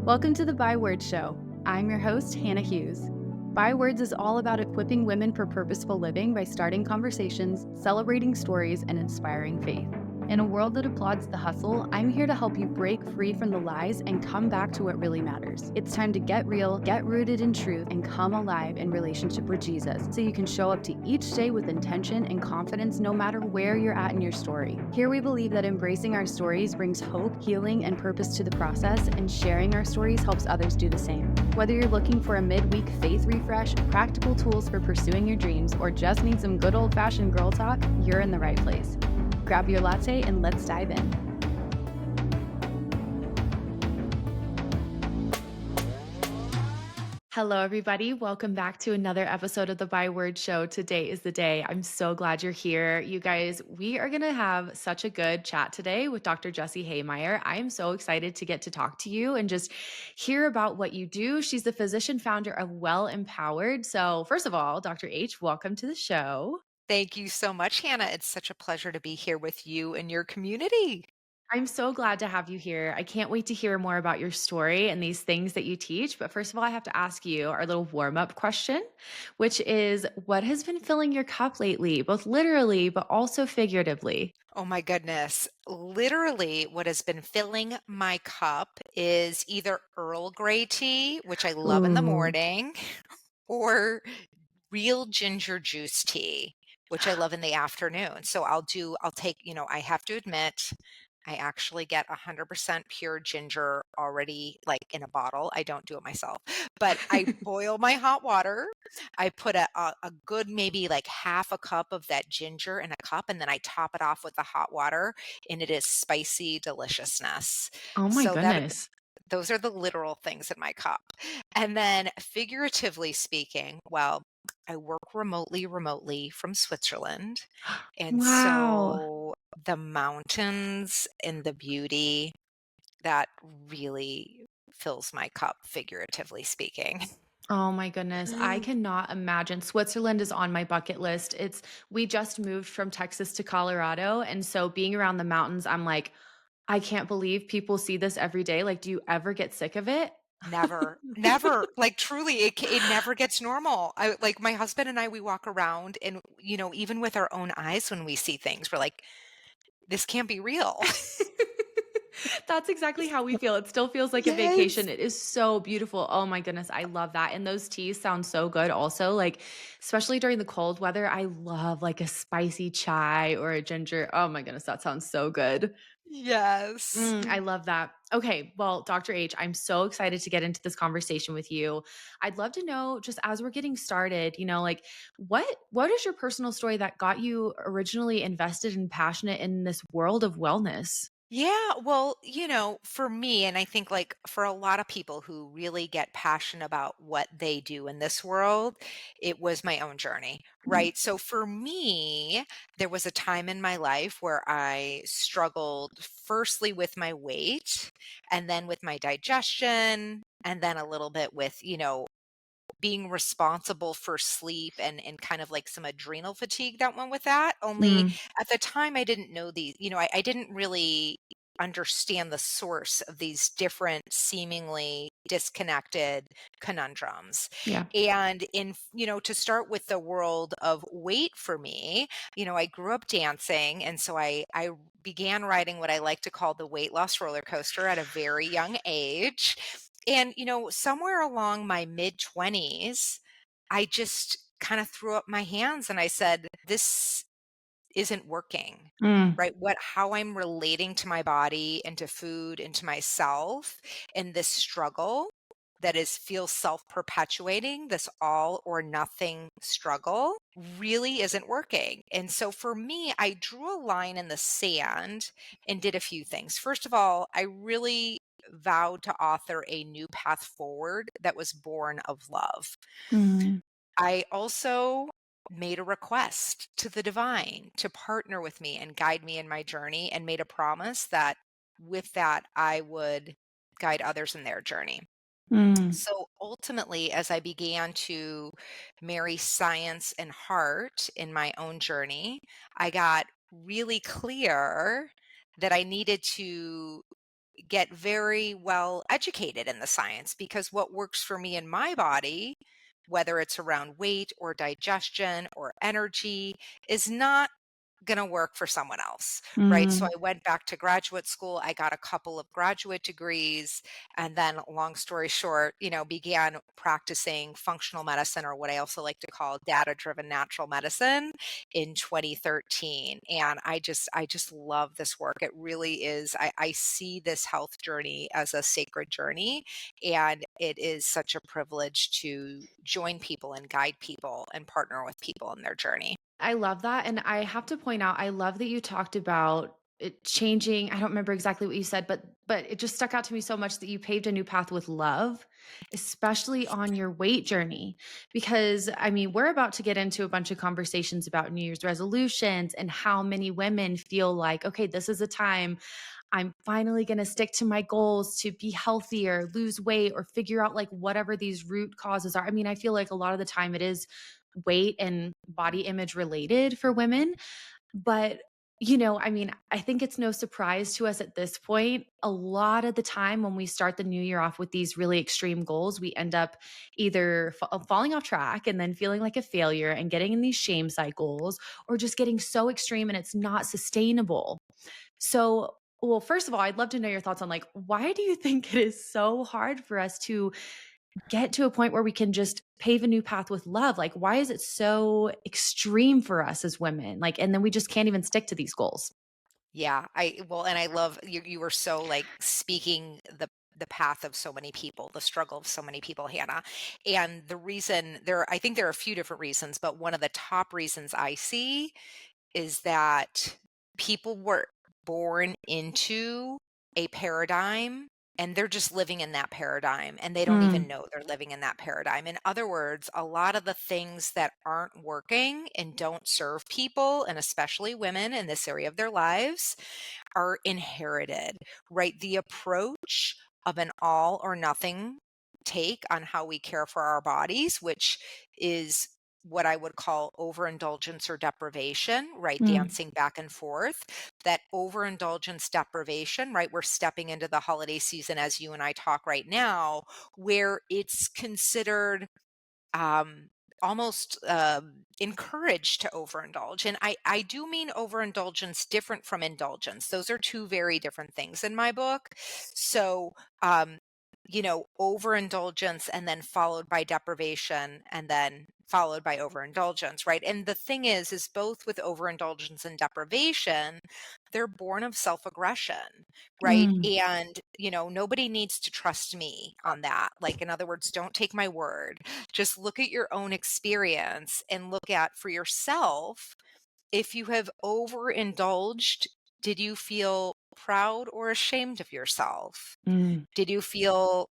Welcome to the Bywords Show. I'm your host, Hannah Hughes. Bywords is all about equipping women for purposeful living by starting conversations, celebrating stories, and inspiring faith. In a world that applauds the hustle, I'm here to help you break free from the lies and come back to what really matters. It's time to get real, get rooted in truth, and come alive in relationship with Jesus so you can show up to each day with intention and confidence no matter where you're at in your story. Here we believe that embracing our stories brings hope, healing, and purpose to the process, and sharing our stories helps others do the same. Whether you're looking for a midweek faith refresh, practical tools for pursuing your dreams, or just need some good old-fashioned girl talk, you're in the right place. Grab your latte and let's dive in. Hello, everybody. Welcome back to another episode of the Byword Show. Today is the day. I'm so glad you're here. You guys, we are going to have such a good chat today with Dr. Jessie Hehmeyer. I'm so excited to get to talk to you and just hear about what you do. She's the physician founder of Well Empowered. So first of all, Dr. H, welcome to the show. Thank you so much, Hannah. It's such a pleasure to be here with you and your community. I'm so glad to have you here. I can't wait to hear more about your story and these things that you teach. But first of all, I have to ask you our little warm up question, which is what has been filling your cup lately, both literally, but also figuratively? Oh my goodness. Literally, what has been filling my cup is either Earl Grey tea, which I love in the Ooh. morning, or real ginger juice tea, which I love in the afternoon. So I'll take, I have to admit, I actually get 100% pure ginger already like in a bottle. I don't do it myself, but I boil my hot water. I put a good maybe like half a cup of that ginger in a cup, and then I top it off with the hot water, and it is spicy deliciousness. Oh my So that goodness. those are the literal things in my cup. And then figuratively speaking, well, I work remotely from Switzerland. And Wow. so the mountains and the beauty that really fills my cup, figuratively speaking. Oh my goodness. I cannot imagine. Switzerland is on my bucket list. We just moved from Texas to Colorado. And so being around the mountains, I'm like, I can't believe people see this every day. Like, do you ever get sick of it? Never, never. Like truly, it never gets normal. I like my husband and I, we walk around and even with our own eyes when we see things, we're like, this can't be real. That's exactly how we feel. It still feels like a Yes. vacation. It is so beautiful. Oh my goodness, I love that. And those teas sound so good also, like especially during the cold weather. I love like a spicy chai or a ginger. Oh my goodness, that sounds so good. Yes. I love that. Okay, well, Dr. H, I'm so excited to get into this conversation with you. I'd love to know, just as we're getting started, like what is your personal story that got you originally invested and passionate in this world of wellness? Yeah, well, for me, and I think like for a lot of people who really get passionate about what they do in this world, it was my own journey, right? So for me, there was a time in my life where I struggled firstly with my weight and then with my digestion and then a little bit with, being responsible for sleep and kind of like some adrenal fatigue that went with that. Only Mm, at the time I didn't know these, I didn't really understand the source of these different seemingly disconnected conundrums. yeah. And to start with the world of weight for me, I grew up dancing. And so I began riding what I like to call the weight loss roller coaster at a very young age. And, somewhere along my mid 20s, I just kind of threw up my hands and I said, this isn't working, Mm, right? How I'm relating to my body and to food and to myself in this struggle that feels self-perpetuating, this all or nothing struggle really isn't working. And so for me, I drew a line in the sand and did a few things. First of all, I really vowed to author a new path forward that was born of love. mm, I also made a request to the divine to partner with me and guide me in my journey, and made a promise that with that, I would guide others in their journey. mm. So ultimately, as I began to marry science and heart in my own journey, I got really clear that I needed to get very well educated in the science, because what works for me in my body, whether it's around weight or digestion or energy, is not going to work for someone else, right? So Mm. I went back to graduate school. I got a couple of graduate degrees. And then, long story short, began practicing functional medicine, or what I also like to call data driven natural medicine, in 2013. And I just love this work. It really is. I see this health journey as a sacred journey. And it is such a privilege to join people and guide people and partner with people in their journey. I love that, and I have to point out, I love that you talked about it changing. I don't remember exactly what you said, but it just stuck out to me so much that you paved a new path with love, especially on your weight journey. Because, I mean, we're about to get into a bunch of conversations about New Year's resolutions and how many women feel like, "Okay, this is a time I'm finally gonna stick to my goals to be healthier, lose weight, or figure out, like, whatever these root causes are." I mean, I feel like a lot of the time it is weight and body image related for women. But, I mean, I think it's no surprise to us at this point. A lot of the time when we start the new year off with these really extreme goals, we end up either falling off track and then feeling like a failure and getting in these shame cycles, or just getting so extreme and it's not sustainable. So, well, first of all, I'd love to know your thoughts on, like, why do you think it is so hard for us to get to a point where we can just pave a new path with love? Like, why is it so extreme for us as women? Like, and then we just can't even stick to these goals. Yeah, and I love you were so like speaking the path of so many people, the struggle of so many people, Hannah. And the reason I think there are a few different reasons, but one of the top reasons I see is that people were born into a paradigm, and they're just living in that paradigm, and they don't even Mm, know they're living in that paradigm. In other words, a lot of the things that aren't working and don't serve people, and especially women in this area of their lives, are inherited, right? The approach of an all or nothing take on how we care for our bodies, which is what I would call overindulgence or deprivation, right? mm, Dancing back and forth. That overindulgence deprivation, right? We're stepping into the holiday season as you and I talk right now, where it's considered um, almost encouraged to overindulge. And I do mean overindulgence different from indulgence. Those are two very different things in my book. So, overindulgence and then followed by deprivation and then followed by overindulgence, right? And the thing is both with overindulgence and deprivation, they're born of self-aggression, right? mm, And, nobody needs to trust me on that. Like, in other words, don't take my word. Just look at your own experience and look at for yourself, if you have overindulged, did you feel proud or ashamed of yourself? mm, Did you feel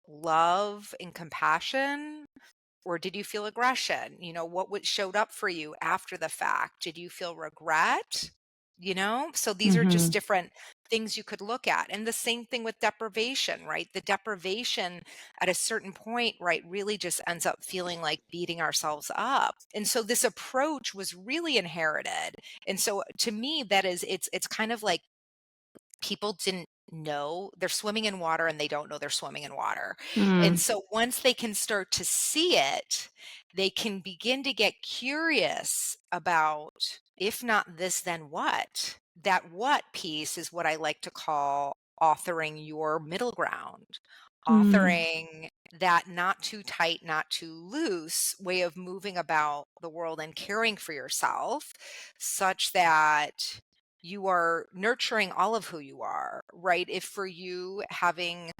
love and compassion? Or did you feel aggression? What showed up for you after the fact? Did you feel regret? So these are just mhm, different things you could look at. And the same thing with deprivation, right? The deprivation at a certain point, right, really just ends up feeling like beating ourselves up. And so this approach was really inherited. And so to me, that is, it's kind of like people didn't know they're swimming in water and they don't know they're swimming in water. And mm, so once they can start to see it, they can begin to get curious about, if not this, then what? That what piece is what I like to call authoring your middle ground, mm, authoring that not too tight, not too loose way of moving about the world and caring for yourself, such that you are nurturing all of who you are, right? If for you having,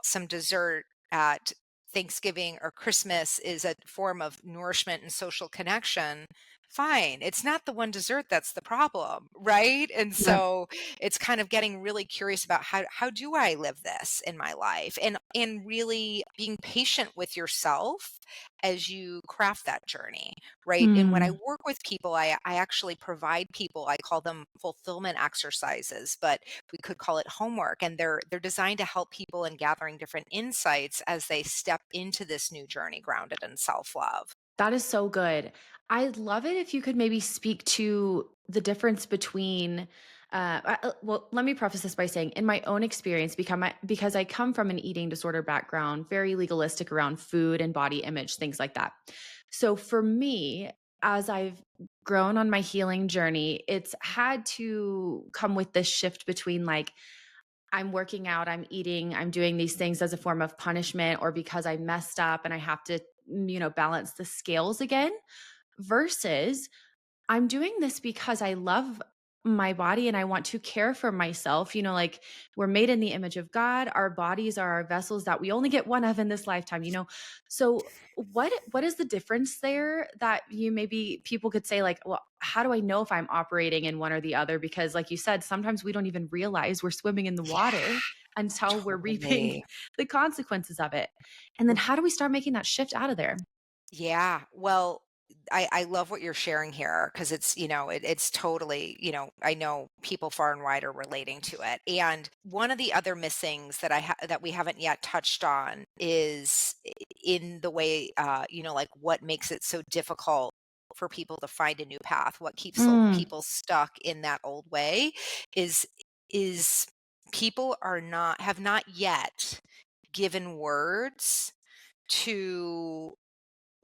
some dessert at Thanksgiving or Christmas is a form of nourishment and social connection, fine. It's not the one dessert that's the problem, right? And yep, so it's kind of getting really curious about how do I live this in my life, and really being patient with yourself as you craft that journey, right? And when I mm. work with people, I actually provide people, I call them fulfillment exercises, but we could call it homework. And they're designed to help people in gathering different insights as they step into this new journey grounded in self-love. That is so good. I'd love it if you could maybe speak to the difference between Well, let me preface this by saying, in my own experience, because I come from an eating disorder background, very legalistic around food and body image, things like that. So for me, as I've grown on my healing journey, it's had to come with this shift between like, I'm working out, I'm eating, I'm doing these things as a form of punishment or because I messed up and I have to, balance the scales again versus I'm doing this because I love my body and I want to care for myself. Like we're made in the image of God. Our bodies are our vessels that we only get one of in this lifetime. So what is the difference there that you maybe people could say like, well, how do I know if I'm operating in one or the other? Because like you said, sometimes we don't even realize we're swimming in the Yeah, water until we're reaping totally. the consequences of it. And then how do we start making that shift out of there? Yeah. Well, I love what you're sharing here because it's totally, I know people far and wide are relating to it. And one of the other missings that we haven't yet touched on is in the way, like what makes it so difficult for people to find a new path, what keeps Mm, people stuck in that old way is, is people have not yet given words to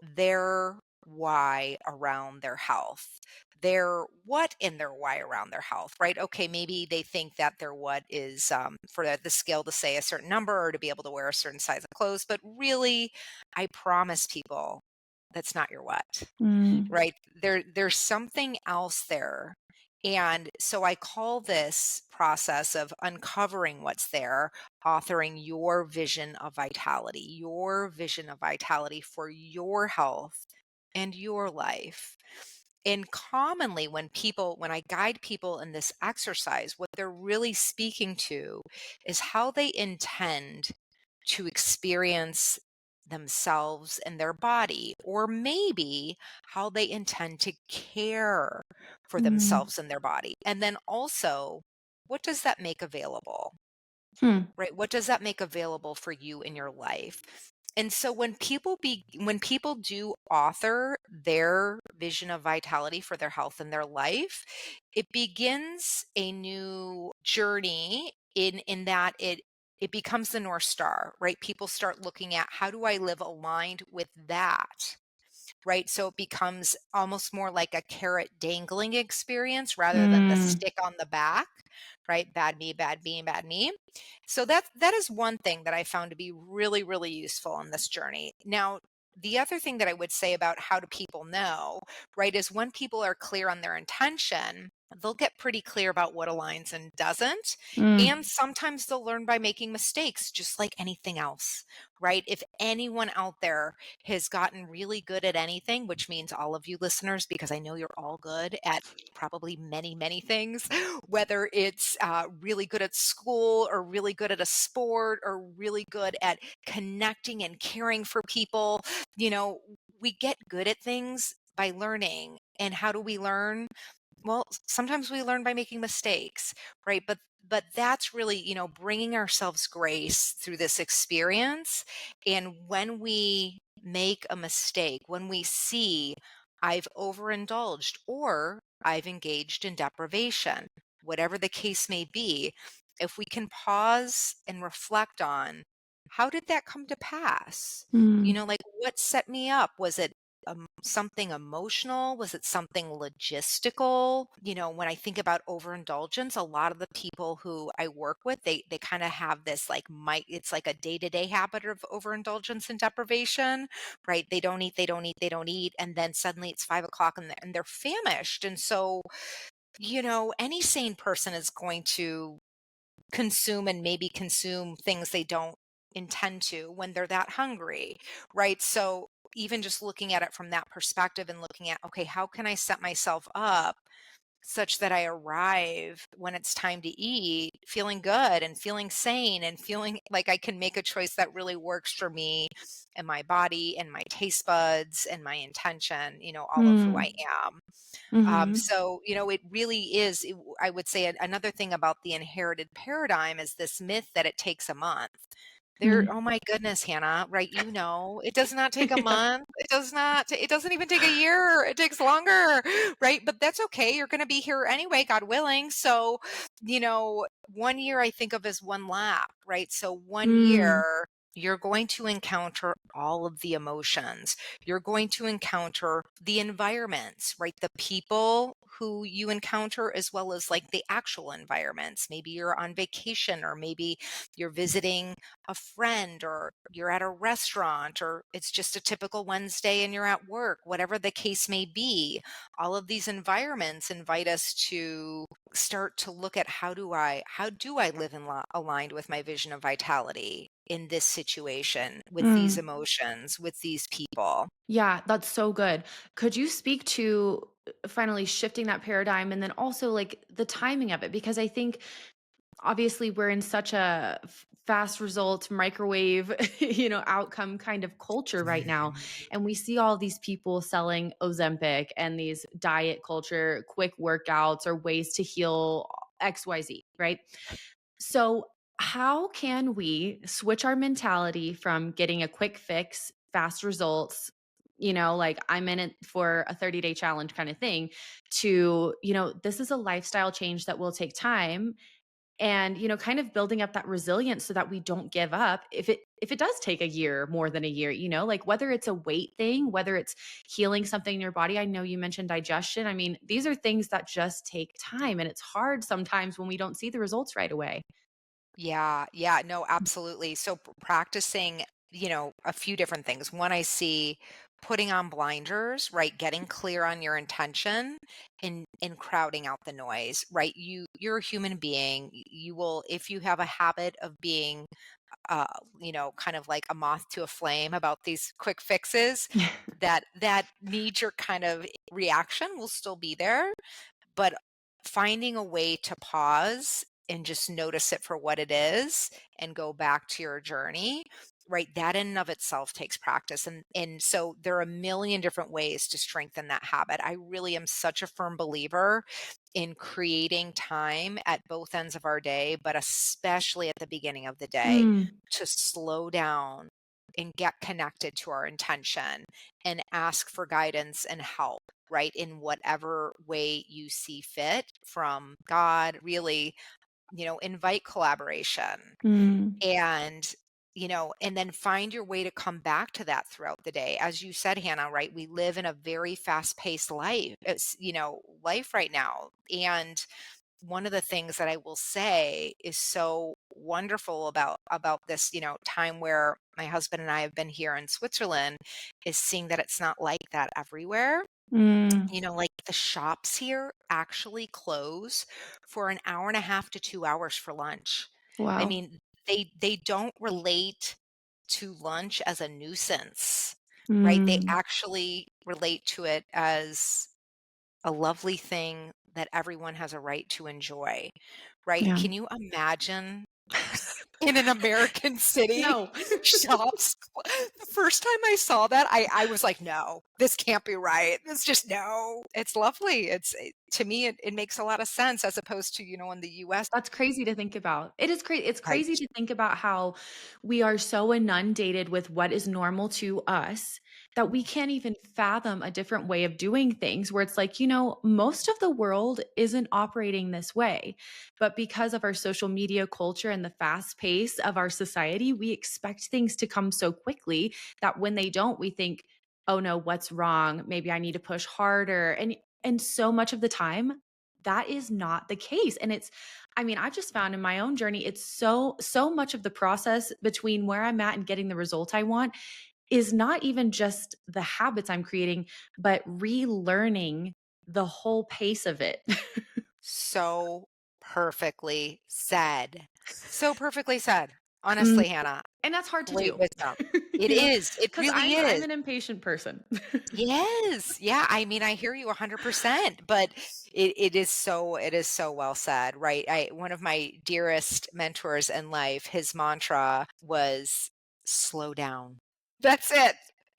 their why around their health, their what in their why around their health, right? Okay, maybe they think that their what is for the scale to say a certain number or to be able to wear a certain size of clothes, but really, I promise people that's not your what. mm, Right? There's something else there. And so I call this process of uncovering what's there, authoring your vision of vitality for your health and your life. And commonly when I guide people in this exercise, what they're really speaking to is how they intend to experience themselves and their body, or maybe how they intend to care for mm, themselves and their body. And then also, what does that make available? hmm, Right? What does that make available for you in your life? And so when people do author their vision of vitality for their health and their life, it begins a new journey in that it becomes the North Star, right? People start looking at how do I live aligned with that? Right? So it becomes almost more like a carrot dangling experience rather than the mm, stick on the back, right? Bad me, bad me, bad me. So that is one thing that I found to be really, really useful on this journey. Now, the other thing that I would say about how do people know, right, is when people are clear on their intention, they'll get pretty clear about what aligns and doesn't. And mm, sometimes they'll learn by making mistakes, just like anything else, right? If anyone out there has gotten really good at anything, which means all of you listeners, because I know you're all good at probably many, many things, whether it's really good at school or really good at a sport or really good at connecting and caring for people. You know, we get good at things by learning. And how do we learn? Well, sometimes we learn by making mistakes, right? But that's really, bringing ourselves grace through this experience. And when we make a mistake, when we see I've overindulged or I've engaged in deprivation, whatever the case may be, if we can pause and reflect on how did that come to pass? mm, Like what set me up? Was it something emotional? Was it something logistical? When I think about overindulgence, a lot of the people who I work with, they kind of have this like it's like a day-to-day habit of overindulgence and deprivation, right? They don't eat, they don't eat, they don't eat, and then suddenly it's 5 o'clock and they're famished. And so, any sane person is going to consume and maybe consume things they don't intend to when they're that hungry, right? So even just looking at it from that perspective and looking at, okay, how can I set myself up such that I arrive when it's time to eat feeling good and feeling sane and feeling like I can make a choice that really works for me and my body and my taste buds and my intention, all of who I mm, am. mhm, So, it really is. I would say another thing about the inherited paradigm is this myth that it takes a month. There oh my goodness, Hannah, right, it does not take a Yeah. month, it doesn't even take a year, it takes longer, right? But that's okay, you're gonna be here anyway, God willing, so, 1 year I think of as 1 lap, right? So 1 Mm, year, you're going to encounter all of the emotions, you're going to encounter the environments, right? The people who you encounter as well as, like, the actual environments. Maybe you're on vacation or maybe you're visiting a friend or you're at a restaurant or it's just a typical Wednesday and you're at work, whatever the case may be, all of these environments invite us to start to look at how do I live aligned with my vision of vitality in this situation with these mm. emotions, with these people. Yeah, that's so good. Could you speak to finally shifting that paradigm and then also like the timing of it? Because I think obviously we're in such a fast result microwave outcome kind of culture right now, and we see all these people selling Ozempic and these diet culture quick workouts or ways to heal XYZ, right? So how can we switch our mentality from getting a quick fix, fast results, like I'm in it for a 30-day challenge kind of thing, to this is a lifestyle change that will take time, and kind of building up that resilience so that we don't give up if it does take a year, more than a year, like whether it's a weight thing, whether it's healing something in your body. I know you mentioned digestion. I mean, these are things that just take time, and it's hard sometimes when we don't see the results right away. Yeah, yeah, no, absolutely. So practicing, a few different things. One, I see putting on blinders, right? Getting clear on your intention and crowding out the noise, right? You're a human being. You will, if you have a habit of being uh, kind of like a moth to a flame about these quick fixes, that knee-jerk kind of reaction will still be there, but finding a way to pause and just notice it for what it is and go back to your journey, right? That in and of itself takes practice. And so there are a million different ways to strengthen that habit. I really am such a firm believer in creating time at both ends of our day, but especially at the beginning of the day Mm, to slow down and get connected to our intention and ask for guidance and help, right? In whatever way you see fit from God, really, invite collaboration mm, and, and then find your way to come back to that throughout the day. As you said, Hannah, right? We live in a very fast paced life. Life right now. And one of the things that I will say is so wonderful about this, time where my husband and I have been here in Switzerland is seeing that it's not like that everywhere. mm. Like the shops here actually close for an hour and a half to 2 hours for lunch. I Wow. mean, they don't relate to lunch as a nuisance, right? They Mm, actually relate to it as a lovely thing that everyone has a right to enjoy, right? yeah. Can you imagine in an American city, No. shops the first time I saw that, I was like, "No, this can't be right. It's just no." It's lovely. To me, it makes a lot of sense as opposed to, in the US. That's crazy to think about. It is crazy. It's Right. crazy to think about how we are so inundated with what is normal to us that we can't even fathom a different way of doing things, where it's like, most of the world isn't operating this way. But because of our social media culture and the fast pace of our society, we expect things to come so quickly that when they don't, we think, "Oh no, what's wrong? Maybe I need to push harder." And so much of the time, that is not the case. And I mean, I just found in my own journey, it's so much of the process between where I'm at and getting the result I want is not even just the habits I'm creating, but relearning the whole pace of it. So perfectly said. So perfectly said. Mm, Honestly, Hannah, and that's hard to great do, wisdom. It is. It because really I'm is. an impatient person. Yes. Yeah, I mean, I hear you 100%, but it is so well said, right? I One of my dearest mentors in life, his mantra was slow down. That's it.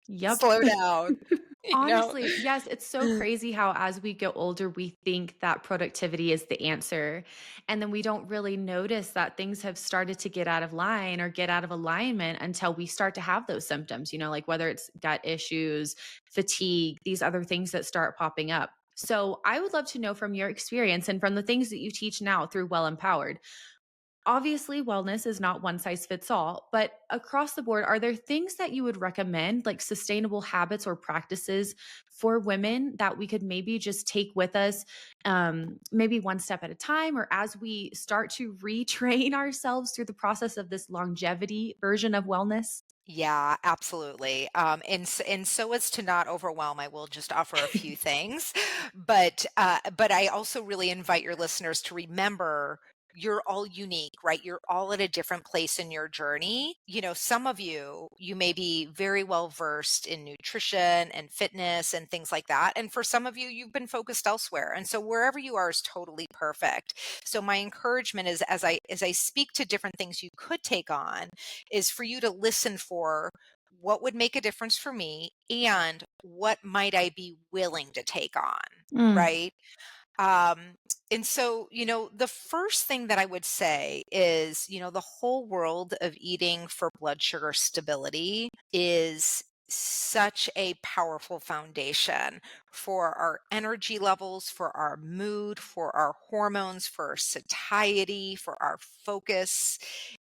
Yep. Slow down. you know? Honestly, yes, it's so crazy how as we get older, we think that productivity is the answer. And then we don't really notice that things have started to get out of line or get out of alignment until we start to have those symptoms, like whether it's gut issues, fatigue, these other things that start popping up. So I would love to know from your experience and from the things that you teach now through Well Empowered. Obviously, wellness is not one size fits all, but across the board, are there things that you would recommend, like sustainable habits or practices for women that we could maybe just take with us, maybe one step at a time, or as we start to retrain ourselves through the process of this longevity version of wellness? Yeah, absolutely. And so as to not overwhelm, I will just offer a few things, but I also really invite your listeners to remember you're all unique, right? You're all at a different place in your journey. Some of you may be very well versed in nutrition and fitness and things like that, and for some of you, you've been focused elsewhere, and so wherever you are is totally perfect. So my encouragement is, as I speak to different things you could take on, is for you to listen for what would make a difference for me and what might I be willing to take on, Mm, right? Um, and so, the first thing that I would say is, the whole world of eating for blood sugar stability is such a powerful foundation for our energy levels, for our mood, for our hormones, for our satiety, for our focus.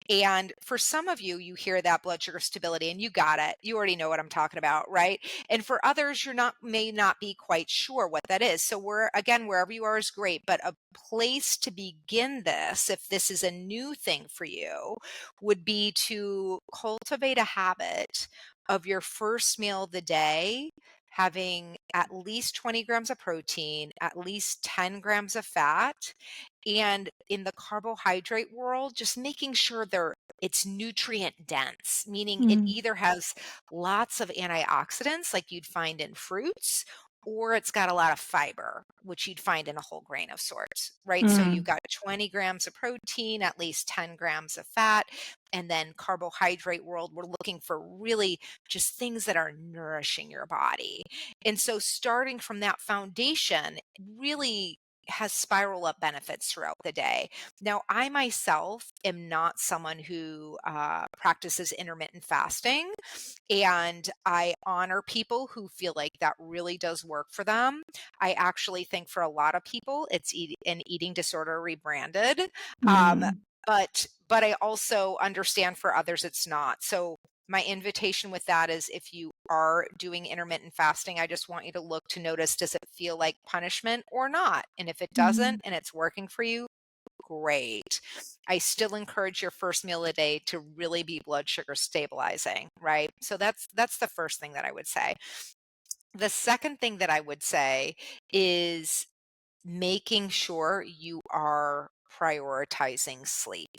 And for some of you, you hear that blood sugar stability and you got it. You already know what I'm talking about, right? And for others, you're not may not be quite sure what that is. So wherever you are is great, but a place to begin this, if this is a new thing for you, would be to cultivate a habit of your first meal of the day having at least 20 grams of protein, at least 10 grams of fat, and in the carbohydrate world, just making sure it's nutrient dense, meaning it mm, either has lots of antioxidants like you'd find in fruits, or it's got a lot of fiber, which you'd find in a whole grain of sorts, right? So you've mm, got 20 grams of protein, at least 10 grams of fat, and then carbohydrate world, we're looking for really just things that are nourishing your body. And so starting from that foundation really has spiral up benefits throughout the day. Now, I myself am not someone who practices intermittent fasting, and I honor people who feel like that really does work for them. I actually think for a lot of people, it's an eating disorder rebranded. Um, mm, but I also understand for others it's not. So my invitation with that is if you are doing intermittent fasting, I just want you to look to notice, does it feel like punishment or not? And if it mm, doesn't and it's working for you, great. I still encourage your first meal a day to really be blood sugar stabilizing, right? So that's the first thing that I would say. The second thing that I would say is making sure you are prioritizing sleep,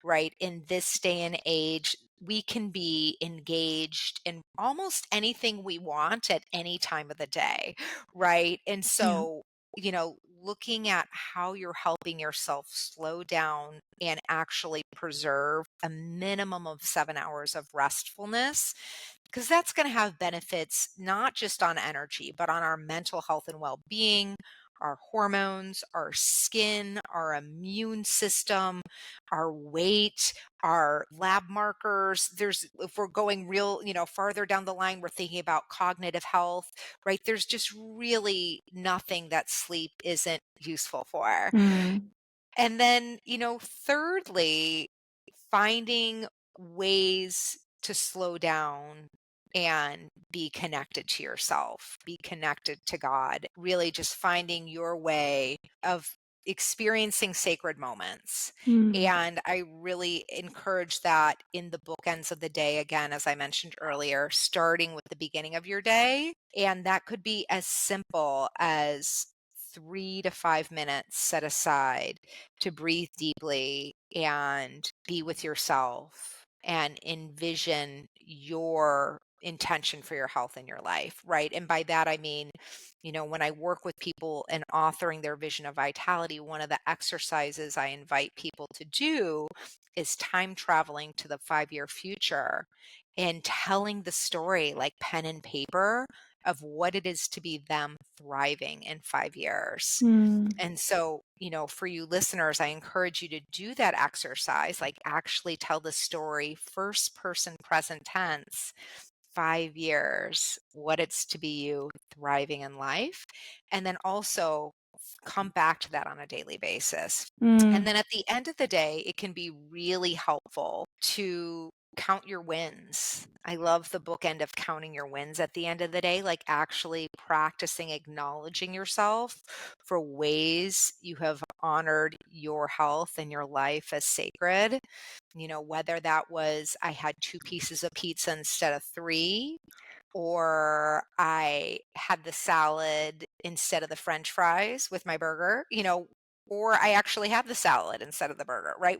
right? In this day and age, we can be engaged in almost anything we want at any time of the day, right? And yeah. so, looking at how you're helping yourself slow down and actually preserve a minimum of 7 hours of restfulness, because that's going to have benefits not just on energy, but on our mental health and well being, our hormones, our skin, our immune system, our weight, our lab markers. If we're going real, farther down the line, we're thinking about cognitive health, right? There's just really nothing that sleep isn't useful for. Mm, And then, thirdly, finding ways to slow down and be connected to yourself, be connected to God, really just finding your way of experiencing sacred moments. mm, And I really encourage that in the bookends of the day, again, as I mentioned earlier, starting with the beginning of your day. And that could be as simple as 3 to 5 minutes set aside to breathe deeply and be with yourself and envision your intention for your health in your life, right? And by that, I mean, when I work with people and authoring their vision of vitality, one of the exercises I invite people to do is time traveling to the 5-year future and telling the story like pen and paper of what it is to be them thriving in 5 years. Mm, And so, for you listeners, I encourage you to do that exercise, like actually tell the story, first person present tense, 5 years, what it's to be you thriving in life. And then also come back to that on a daily basis. And mm, then at the end of the day, it can be really helpful to count your wins. I love the bookend of counting your wins at the end of the day, like actually practicing acknowledging yourself for ways you have honored your health and your life as sacred. Whether that was I had 2 pieces of pizza instead of 3, or I had the salad instead of the french fries with my burger, or I actually have the salad instead of the burger, right?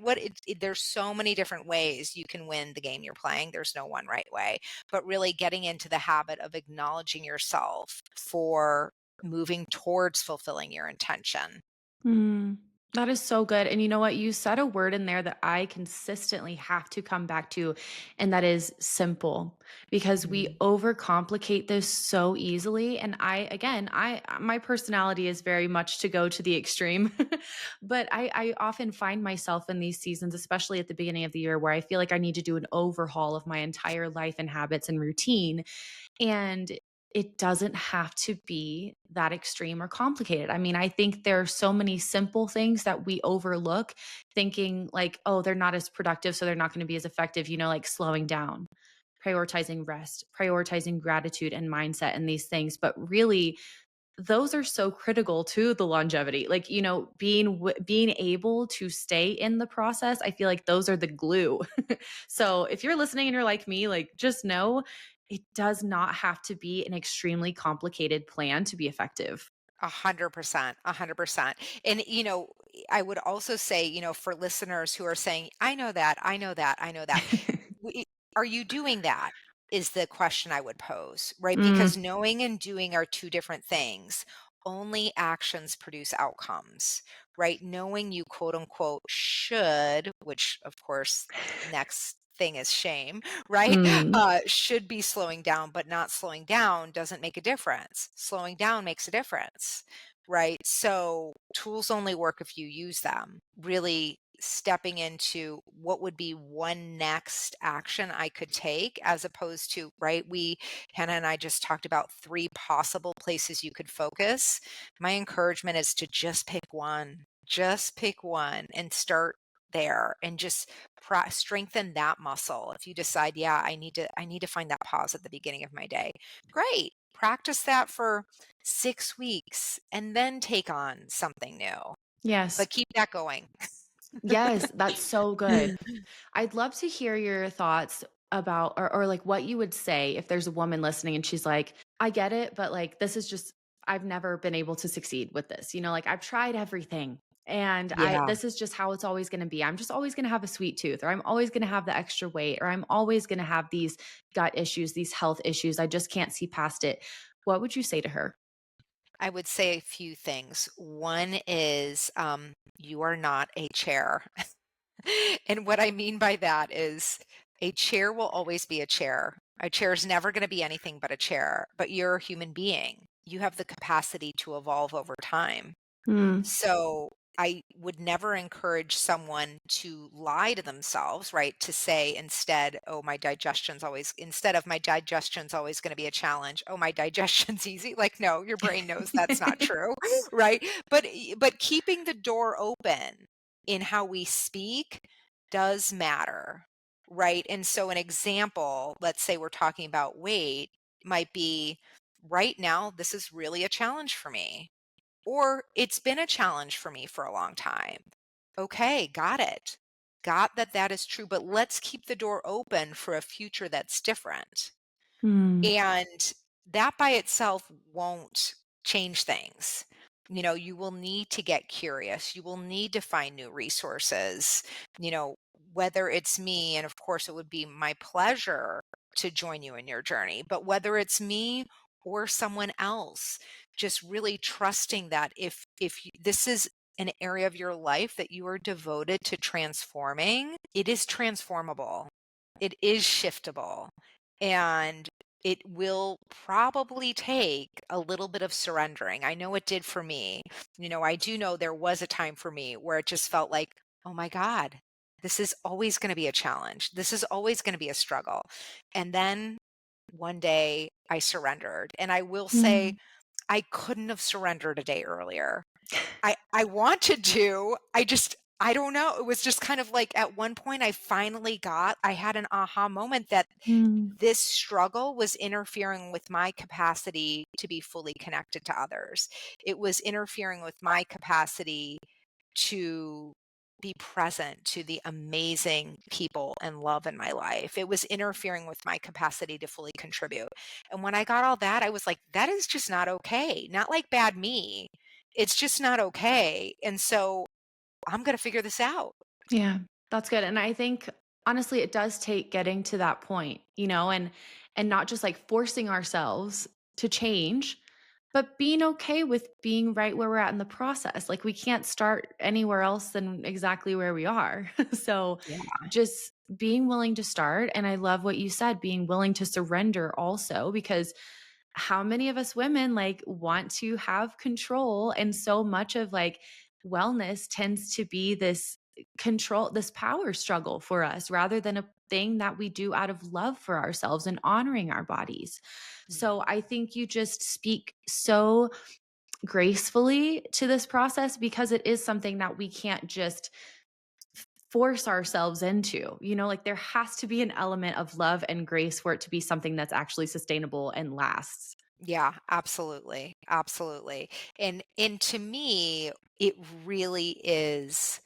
There's so many different ways you can win the game you're playing. There's no one right way, but really getting into the habit of acknowledging yourself for moving towards fulfilling your intention. mm. That is so good. And you know what? You said a word in there that I consistently have to come back to, and that is simple, because we Mm. overcomplicate this so easily. And my personality is very much to go to the extreme, but I often find myself in these seasons, especially at the beginning of the year, where I feel like I need to do an overhaul of my entire life and habits and routine. And it doesn't have to be that extreme or complicated. I mean, I think there are so many simple things that we overlook, thinking like, oh, they're not as productive, so they're not going to be as effective, like slowing down, prioritizing rest, prioritizing gratitude and mindset and these things. But really, those are so critical to the longevity. Like, being able to stay in the process, I feel like those are the glue. So, if you're listening and you're like me, like, just know it does not have to be an extremely complicated plan to be effective. 100%, 100%. And, I would also say, for listeners who are saying, I know that, I know that, I know that, w- are you doing that? Is the question I would pose, right? Mm, Because knowing and doing are two different things. Only actions produce outcomes, right? Knowing you quote unquote should, which of course, next thing is shame, right? mm, Should be slowing down, but not slowing down doesn't make a difference. Slowing down makes a difference, right? So tools only work if you use them. Really stepping into what would be one next action I could take, as opposed to, right? Hannah and I just talked about 3 possible places you could focus. My encouragement is to just pick one and start there, and just strengthen that muscle. If you decide, yeah, I need to find that pause at the beginning of my day, great, practice that for 6 weeks and then take on something new, yes. but keep that going. Yes, that's so good. I'd love to hear your thoughts about, or like what you would say if there's a woman listening and she's like, I get it, but like this is just, I've never been able to succeed with this. Like I've tried everything and Yeah, this is just how it's always going to be. I'm just always going to have a sweet tooth, or I'm always going to have the extra weight, or I'm always going to have these gut issues, these health issues. I just can't see past it. What would you say to her? I would say a few things. One is, you are not a chair. And what I mean by that is a chair will always be a chair. A chair is never going to be anything but a chair, but you're a human being. You have the capacity to evolve over time. Hmm. So I would never encourage someone to lie to themselves, right? To say instead, oh, instead of my digestion's always going to be a challenge, oh, my digestion's easy. Like, no, your brain knows that's not true, right? But keeping the door open in how we speak does matter, right? And so an example, let's say we're talking about weight, might be right now, this is really a challenge for me, or it's been a challenge for me for a long time. Okay, got it. Got that that is true, but let's keep the door open for a future that's different. Hmm. And that by itself won't change things. You will need to get curious. You will need to find new resources. You know, whether it's me, and of course, it would be my pleasure to join you in your journey, but whether it's me or someone else, just really trusting that this is an area of your life that you are devoted to transforming, it is transformable. It is shiftable. And it will probably take a little bit of surrendering. I know it did for me. I do know there was a time for me where it just felt like, "Oh my god, this is always gonna be a challenge. This is always gonna be a struggle." And then one day I surrendered, and I will say Mm. I couldn't have surrendered a day earlier. I wanted to, I don't know, it was just kind of like at one point I had an aha moment that Mm. this struggle was interfering with my capacity to be fully connected to others. It was interfering with my capacity to be present to the amazing people and love in my life. It was interfering with my capacity to fully contribute. And when I got all that, I was like, that is just not okay. Not like bad me. It's just not okay. And so I'm going to figure this out. Yeah, that's good. And I think honestly it does take getting to that point, and not just like forcing ourselves to change, but being okay with being right where we're at in the process. Like we can't start anywhere else than exactly where we are. So Yeah. just being willing to start, and I love what you said, being willing to surrender also, because how many of us women like want to have control, and so much of like wellness tends to be this control, this power struggle for us, rather than a thing that we do out of love for ourselves and honoring our bodies. Mm. So I think you just speak so gracefully to this process, because it is something that we can't just force ourselves into. Like there has to be an element of love and grace for it to be something that's actually sustainable and lasts. Yeah, absolutely. Absolutely. And to me, it really is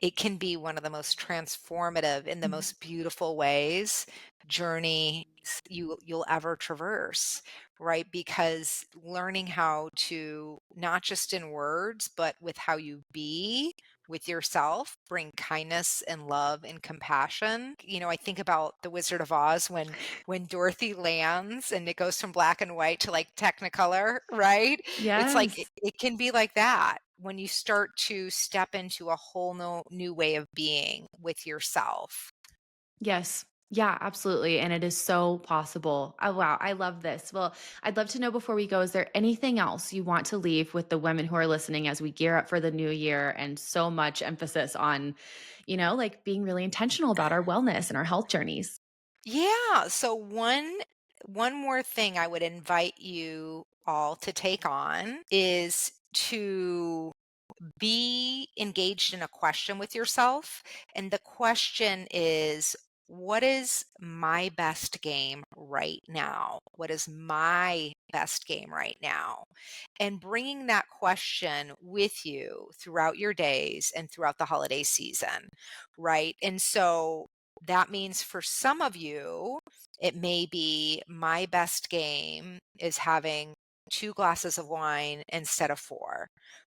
it can be one of the most transformative in the Mhm. most beautiful ways journeys you'll ever traverse, right? Because learning how to not just in words, but with how you be with yourself, bring kindness and love and compassion. I think about The Wizard of Oz when Dorothy lands and it goes from black and white to like Technicolor, right? It's like Yes. it can be like that when you start to step into a whole new way of being with yourself. Yes. Yeah, absolutely. And it is so possible. Oh, wow. I love this. Well, I'd love to know before we go, is there anything else you want to leave with the women who are listening as we gear up for the new year, and so much emphasis on, like being really intentional about our wellness and our health journeys? Yeah. So one more thing I would invite you all to take on is to be engaged in a question with yourself. And the question is, what is my best game right now? What is my best game right now? And bringing that question with you throughout your days and throughout the holiday season, right? And so that means for some of you, it may be my best game is having 2 glasses of wine instead of 4,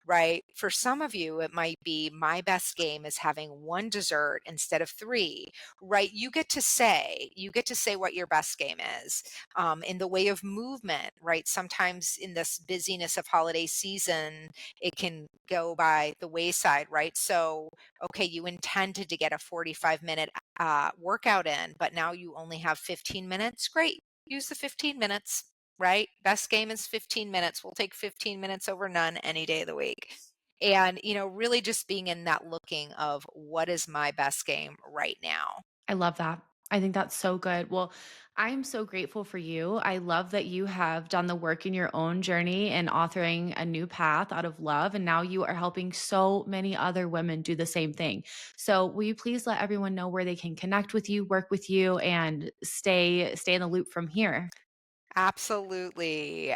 right? For some of you, it might be my best game is having 1 dessert instead of 3, right? You get to say what your best game is. In the way of movement, right? Sometimes in this busyness of holiday season, it can go by the wayside, right? So, okay, you intended to get a 45-minute workout in, but now you only have 15 minutes. Great. Use the 15 minutes, right? Best game is 15 minutes. We'll take 15 minutes over none any day of the week. And, really just being in that looking of what is my best game right now. I love that. I think that's so good. Well, I am so grateful for you. I love that you have done the work in your own journey and authoring a new path out of love. And now you are helping so many other women do the same thing. So will you please let everyone know where they can connect with you, work with you, and stay in the loop from here? Absolutely.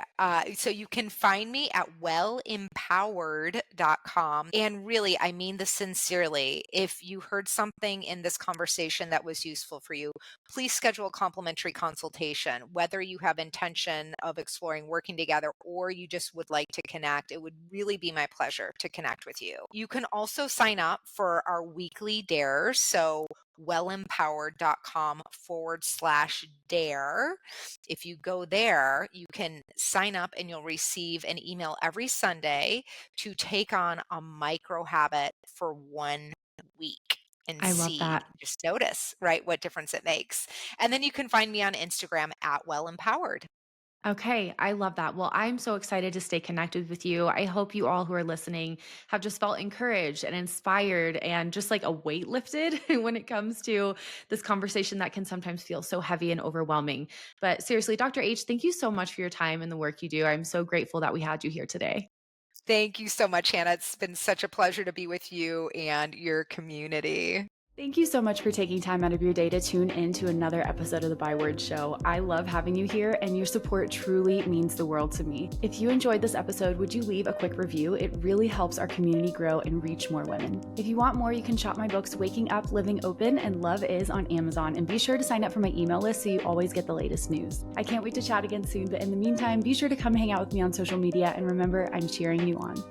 So you can find me at wellempowered.com. And really, I mean this sincerely. If you heard something in this conversation that was useful for you, please schedule a complimentary consultation. Whether you have intention of exploring working together or you just would like to connect, it would really be my pleasure to connect with you. You can also sign up for our weekly dares. So wellempowered.com/dare. If you go there, you can sign up and you'll receive an email every Sunday to take on a micro habit for 1 week. and I love see, that. just notice, right, what difference it makes. And then you can find me on Instagram at Well Empowered. Okay, I love that. Well, I'm so excited to stay connected with you. I hope you all who are listening have just felt encouraged and inspired and just like a weight lifted when it comes to this conversation that can sometimes feel so heavy and overwhelming. But seriously, Dr. H, thank you so much for your time and the work you do. I'm so grateful that we had you here today. Thank you so much, Hannah. It's been such a pleasure to be with you and your community. Thank you so much for taking time out of your day to tune in to another episode of the Byword Show. I love having you here, and your support truly means the world to me. If you enjoyed this episode, would you leave a quick review? It really helps our community grow and reach more women. If you want more, you can shop my books, Waking Up, Living Open, and Love Is on Amazon, and be sure to sign up for my email list so you always get the latest news. I can't wait to chat again soon, but in the meantime, be sure to come hang out with me on social media, and remember, I'm cheering you on.